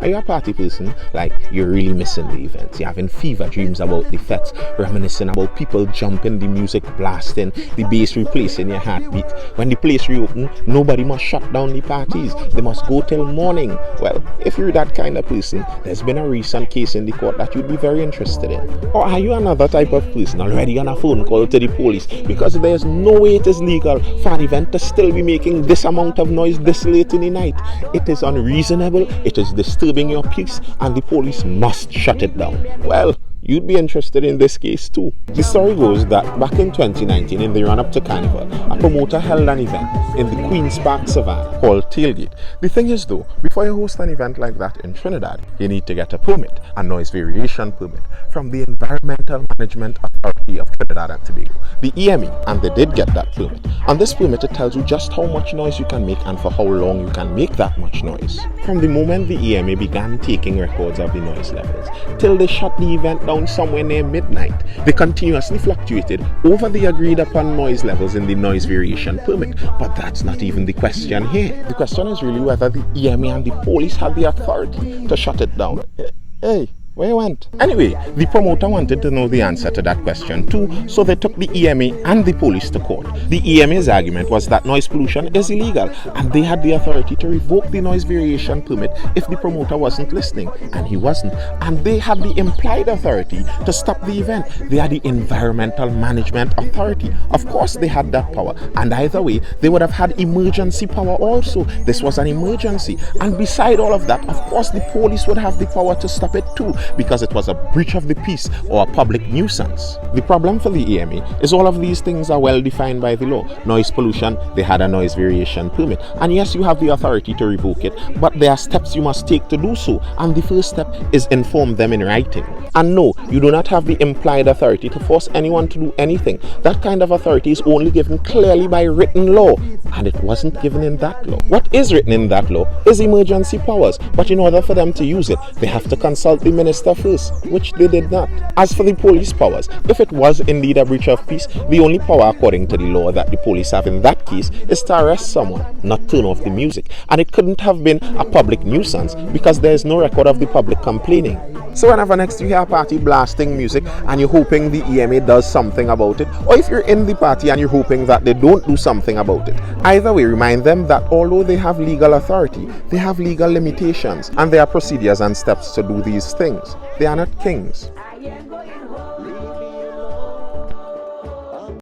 Are you a party person? Like, you're really missing the events. You're having fever dreams about the fete, reminiscing about people jumping, the music blasting, the bass replacing your heartbeat. When the place reopen, nobody must shut down the parties. They must go till morning. Well, if you're that kind of person, there's been a recent case in the court that you'd be very interested in. Or are you another type of person already on a phone call to the police because there's no way it is legal for an event to still be making this amount of noise this late in the night? It is unreasonable, it is disturbing your peace, and the police must shut it down. Well, you'd be interested in this case too. The story goes that back in 2019, in the run-up to Carnival, a promoter held an event in the Queen's Park Savannah called Tailgate. The thing is though, before you host an event like that in Trinidad, you need to get a permit, a noise variation permit, from the Environmental Management Authority of Trinidad and Tobago, the EME, and they did get that permit. On this permit, it tells you just how much noise you can make and for how long you can make that much noise. From the moment the EMA began taking records of the noise levels till they shut the event down somewhere near midnight, they continuously fluctuated over the agreed upon noise levels in the noise variation permit. But that's not even the question here. The question is really whether the EMA and the police had the authority to shut it down. Hey, where you went? Anyway, the promoter wanted to know the answer to that question too, so they took the EMA and the police to court. The EMA's argument was that noise pollution is illegal, and they had the authority to revoke the noise variation permit if the promoter wasn't listening, and he wasn't. And they had the implied authority to stop the event. They had the Environmental Management Authority. Of course they had that power, and either way, they would have had emergency power also. This was an emergency. And beside all of that, of course the police would have the power to stop it too, because it was a breach of the peace or a public nuisance. The problem for the EMA is all of these things are well defined by the law. Noise pollution, they had a noise variation permit. And yes, you have the authority to revoke it, but there are steps you must take to do so. And the first step is inform them in writing. And no, you do not have the implied authority to force anyone to do anything. That kind of authority is only given clearly by written law, and it wasn't given in that law. What is written in that law is emergency powers, but in order for them to use it, they have to consult the minister first, which they did not. As for the police powers, if it was indeed a breach of peace, the only power according to the law that the police have in that case is to arrest someone, not turn off the music. And it couldn't have been a public nuisance because there is no record of the public complaining. So whenever next you hear a party blasting music and you're hoping the EMA does something about it, or if you're in the party and you're hoping that they don't do something about it, either way, remind them that although they have legal authority, they have legal limitations, and there are procedures and steps to do these things. They are not kings.